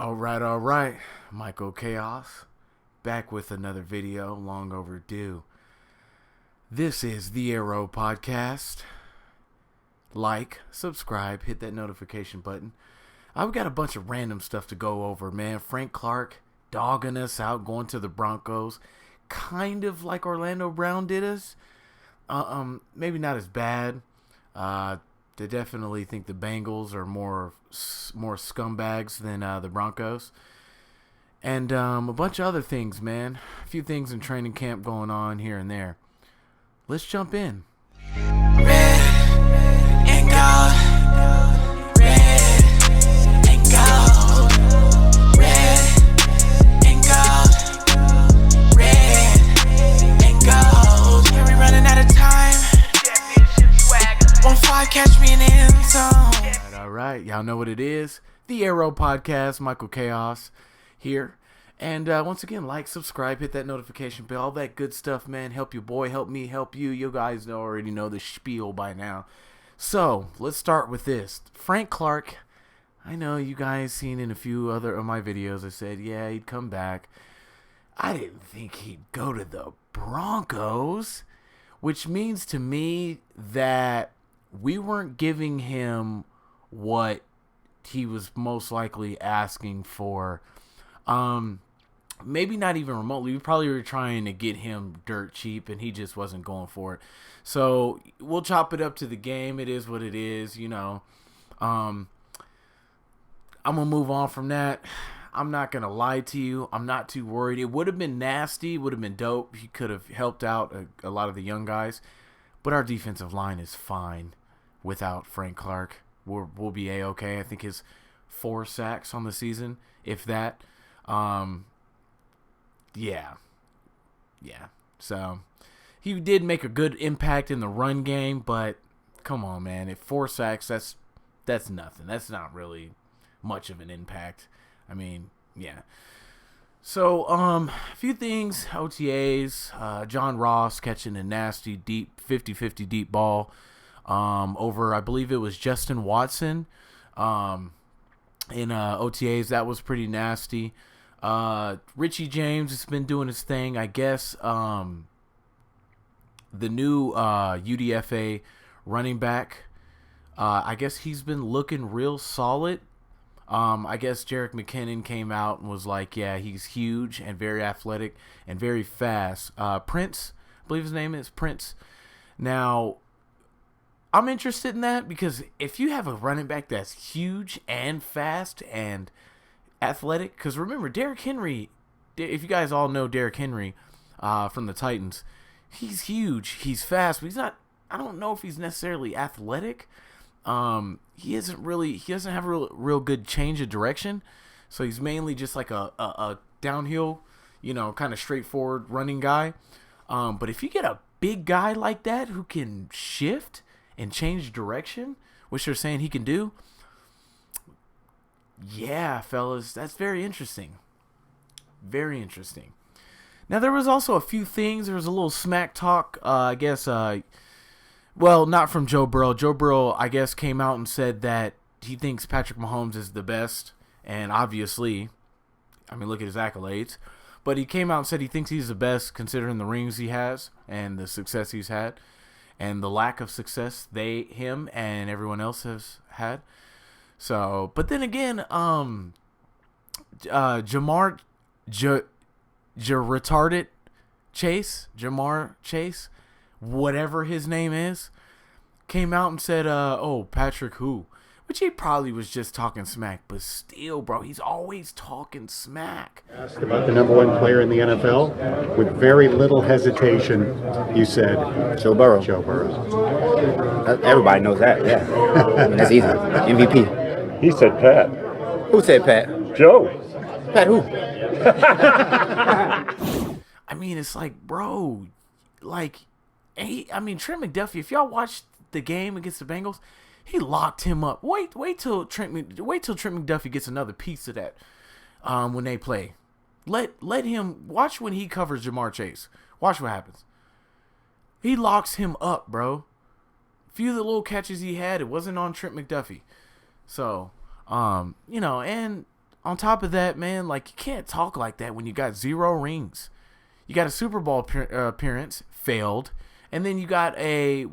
All right. Michael Chaos, back with another video, long overdue. This is the Arrow Podcast. Like, subscribe, hit that notification button. I've got a bunch of random stuff to go over, man. Frank Clark dogging us out, going to the Broncos, kind of like Orlando Brown did us. Maybe not as bad. They definitely think the Bengals are more scumbags than the Broncos. And a bunch of other things, man. A few things in training camp going on here and there. Let's jump in. Red and gold. Red and gold. Red and gold. Red and gold. Yeah, we running out of time. One five, catch me in the end zone. All right. Y'all know what it is. The Arrow Podcast. Michael Chaos here. And once again, like, subscribe, hit that notification bell, all that good stuff, man. Help your boy, help me, help you. You guys already know the spiel by now. So, let's start with this. Frank Clark, I know you guys seen in a few other of my videos, I said, yeah, he'd come back. I didn't think he'd go to the Broncos, which means to me that we weren't giving him what he was most likely asking for. Maybe not even remotely. We probably were trying to get him dirt cheap, and he just wasn't going for it. So we'll chop it up to the game. It is what it is, you know. I'm gonna move on from that. I'm not gonna lie to you. I'm not too worried. It would have been nasty. Would have been dope. He could have helped out a lot of the young guys, but our defensive line is fine without Frank Clark. We'll be a-okay. I think his 4 sacks on the season, if that. Yeah. So he did make a good impact in the run game, but come on, man. If 4 sacks, that's nothing. That's not really much of an impact. I mean, yeah. So, a few things. OTAs, John Ross catching a nasty deep 50-50 deep ball over, I believe it was Justin Watson in OTAs. That was pretty nasty. Richie James has been doing his thing. I guess the new UDFA running back, I guess he's been looking real solid. I guess Jerick McKinnon came out and was like, yeah, he's huge and very athletic and very fast. Prince, I believe his name is Prince. Now, I'm interested in that because if you have a running back that's huge and fast and athletic, because remember, Derrick Henry, if you guys all know Derrick Henry from the Titans, he's huge, he's fast, but he's not, I don't know if he's necessarily athletic. He doesn't have a real good change of direction, so he's mainly just like a downhill, kind of straightforward running guy. But if you get a big guy like that who can shift and change direction, which they're saying he can do, yeah, fellas, that's very interesting. Very interesting. Now, there was also a few things. There was a little smack talk, I guess, well, not from Joe Burrow. Joe Burrow, I guess, came out and said that he thinks Patrick Mahomes is the best. And obviously, I mean, look at his accolades. But he came out and said he thinks he's the best considering the rings he has and the success he's had. And the lack of success him and everyone else has had. So, but then again, Jamar Chase, whatever his name is, came out and said, oh, Patrick who? Which he probably was just talking smack, but still, bro, he's always talking smack. Asked about the number 1 player in the NFL, with very little hesitation, you said Joe Burrow. Joe Burrow. Everybody knows that, yeah. I mean, that's easy. MVP. He said Pat. Who said Pat? Joe. Pat who? I mean, it's like, bro, Trent McDuffie, if y'all watched the game against the Bengals, he locked him up. Wait till Trent McDuffie gets another piece of that when they play. Let him watch when he covers Jamar Chase. Watch what happens. He locks him up, bro. Few of the little catches he had, it wasn't on Trent McDuffie. So, and on top of that, man, like, you can't talk like that when you got 0 rings. You got a Super Bowl appearance, failed, and then you got a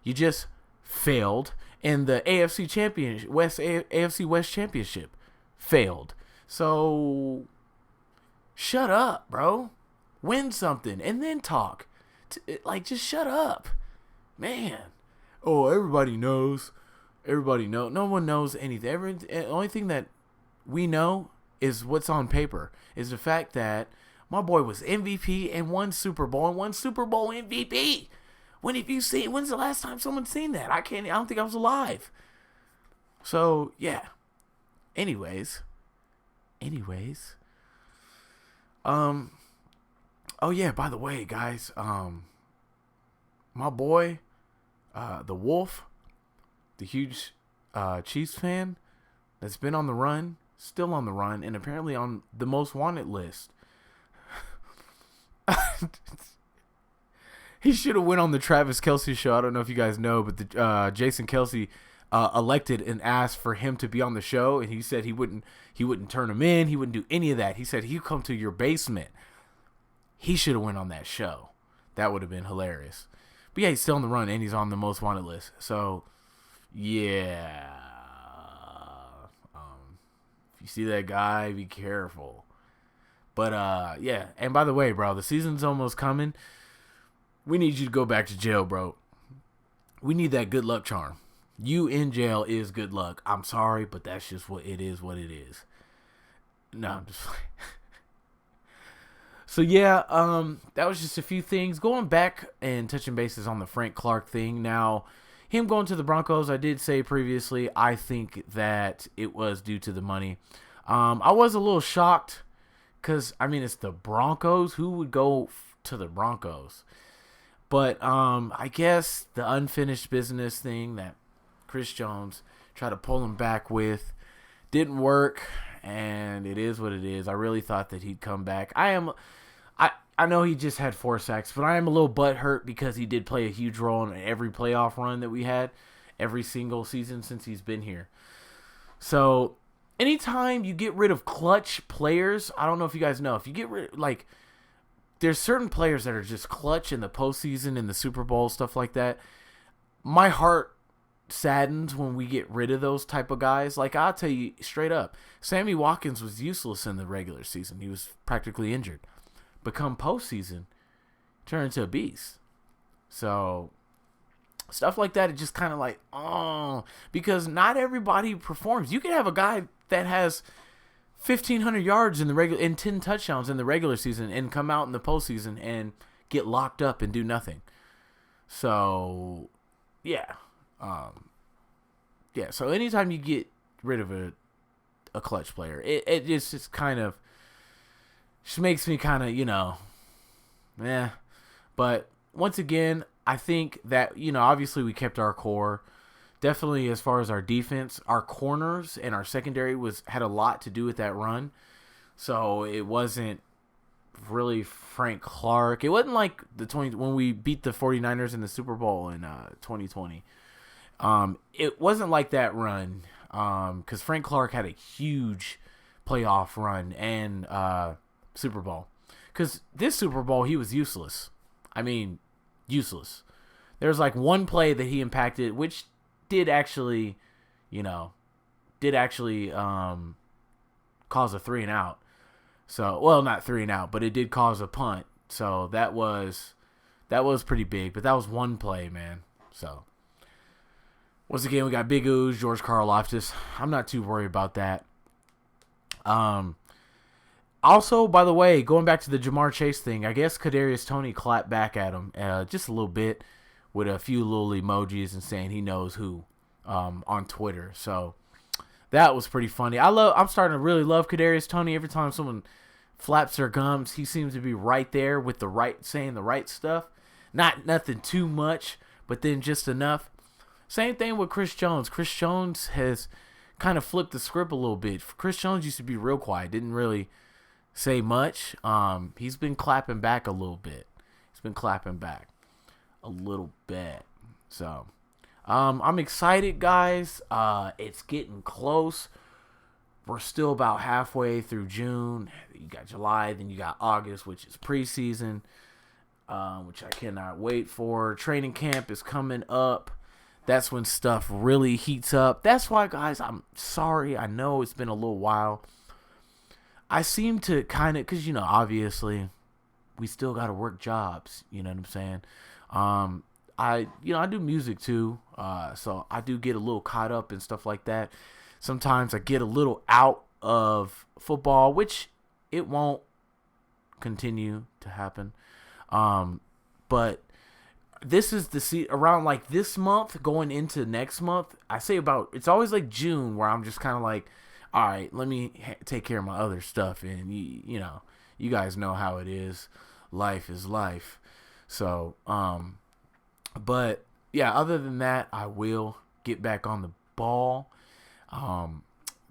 you just failed in the AFC West Championship, failed. So shut up, bro. Win something and then talk. Like, just shut up, man. Oh, everybody knows. Everybody knows. No one knows anything. The only thing that we know is what's on paper. Is the fact that my boy was MVP and won Super Bowl and won Super Bowl MVP. When's the last time someone's seen that? I don't think I was alive. So yeah. Anyways. Oh yeah, by the way, guys, my boy, the Wolf, the huge Chiefs fan that's been on the run, still on the run, and apparently on the most wanted list. He should have went on the Travis Kelce show. I don't know if you guys know, but the Jason Kelce elected and asked for him to be on the show, and he said he wouldn't turn him in. He wouldn't do any of that. He said he'd come to your basement. He should have went on that show. That would have been hilarious. But yeah, he's still on the run, and he's on the most wanted list. So yeah, if you see that guy, be careful. But yeah, and by the way, bro, the season's almost coming. We need you to go back to jail, bro. We need that good luck charm. You in jail is good luck. I'm sorry, but that's just what it is. No, I'm just So yeah, that was just a few things. Going back and touching bases on the Frank Clark thing. Now, him going to the Broncos, I did say previously, I think that it was due to the money. I was a little shocked because, I mean, it's the Broncos. Who would go to the Broncos? But I guess the unfinished business thing that Chris Jones tried to pull him back with didn't work, and it is what it is. I really thought that he'd come back. I know he just had 4 sacks, but I am a little butthurt because he did play a huge role in every playoff run that we had, every single season since he's been here. So anytime you get rid of clutch players, I don't know if you guys know, if you get rid, like, there's certain players that are just clutch in the postseason, in the Super Bowl, stuff like that. My heart saddens when we get rid of those type of guys. Like, I'll tell you straight up, Sammy Watkins was useless in the regular season. He was practically injured. Become postseason, turn into a beast. So stuff like that, it just kind of like, because not everybody performs. You can have a guy that has 1,500 yards in the regular and 10 touchdowns in the regular season and come out in the postseason and get locked up and do nothing. So yeah. So anytime you get rid of a clutch player, it just kind of just makes me kind of, But once again, I think that, obviously we kept our core. Definitely as far as our defense, our corners and our secondary had a lot to do with that run. So it wasn't really Frank Clark. It wasn't like when we beat the 49ers in the Super Bowl in 2020. It wasn't like that run because Frank Clark had a huge playoff run and Super Bowl. Because this Super Bowl, he was useless. I mean, useless. There was like one play that he impacted, which did actually cause a 3-and-out. So, well, not 3-and-out, but it did cause a punt. So that was pretty big. But that was one play, man. So once again, we got Big Ooze, George Karlaftis. I'm not too worried about that. Also, by the way, going back to the Jamar Chase thing, I guess Kadarius Toney clapped back at him just a little bit with a few little emojis and saying he knows who on Twitter. So that was pretty funny. I'm starting to really love Kadarius Toney. Every time someone flaps their gums, he seems to be right there with saying the right stuff. Nothing too much, but then just enough. Same thing with Chris Jones. Chris Jones has kind of flipped the script a little bit. Chris Jones used to be real quiet, didn't really say much. He's been clapping back a little bit. So I'm excited, guys. It's getting close. we're still about halfway through June. You got July, then you got August, which is preseason, which I cannot wait for. Training camp is coming up. That's when stuff really heats up. That's why, guys, I'm sorry. I know it's been a little while. I seem to kind of, because, obviously, we still got to work jobs. You know what I'm saying? I do music too. So I do get a little caught up and stuff like that. Sometimes I get a little out of football, which it won't continue to happen. But this is around like this month going into next month. I say it's always like June where I'm just kind of like, all right, let me take care of my other stuff. And you guys know how it is. Life is life. So, but yeah, other than that, I will get back on the ball.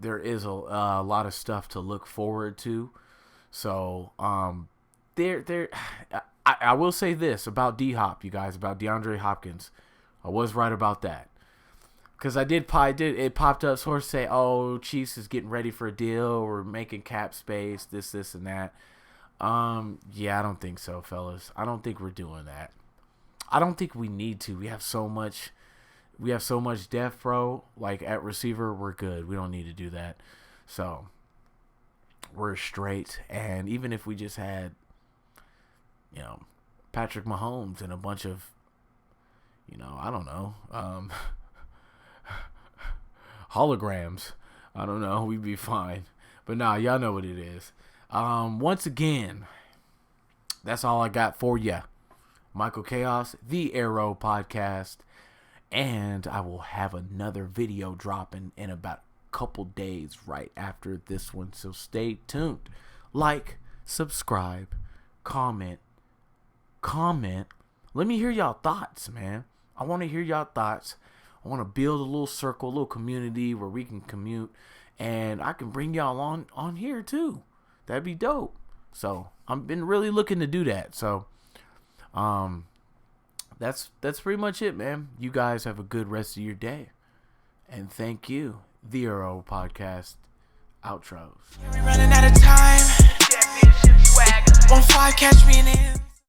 There is a lot of stuff to look forward to. So, I will say this about D-Hop, you guys, about DeAndre Hopkins. I was right about that. Because it popped up, sort of say, oh, Chiefs is getting ready for a deal. We're making cap space, this, and that. Yeah, I don't think so, fellas. I don't think we're doing that. I don't think we need to. We have so much depth, bro. Like, at receiver, we're good. We don't need to do that. So, we're straight. And even if we just had, Patrick Mahomes and a bunch of, I don't know, holograms, I don't know, we'd be fine. But nah, y'all know what it is. Once again, that's all I got for ya. Michael Chaos, the Arrow Podcast, and I will have another video dropping in about a couple days right after this one, so stay tuned. Like, subscribe, comment. Let me hear y'all thoughts, man. I want to hear y'all thoughts. I want to build a little circle, a little community where we can commute, and I can bring y'all on here too. That'd be dope. So I've been really looking to do that. So that's pretty much it, man. You guys have a good rest of your day, and thank you. The Arrow Podcast outros. We running out of time. 1-5, catch me in the end.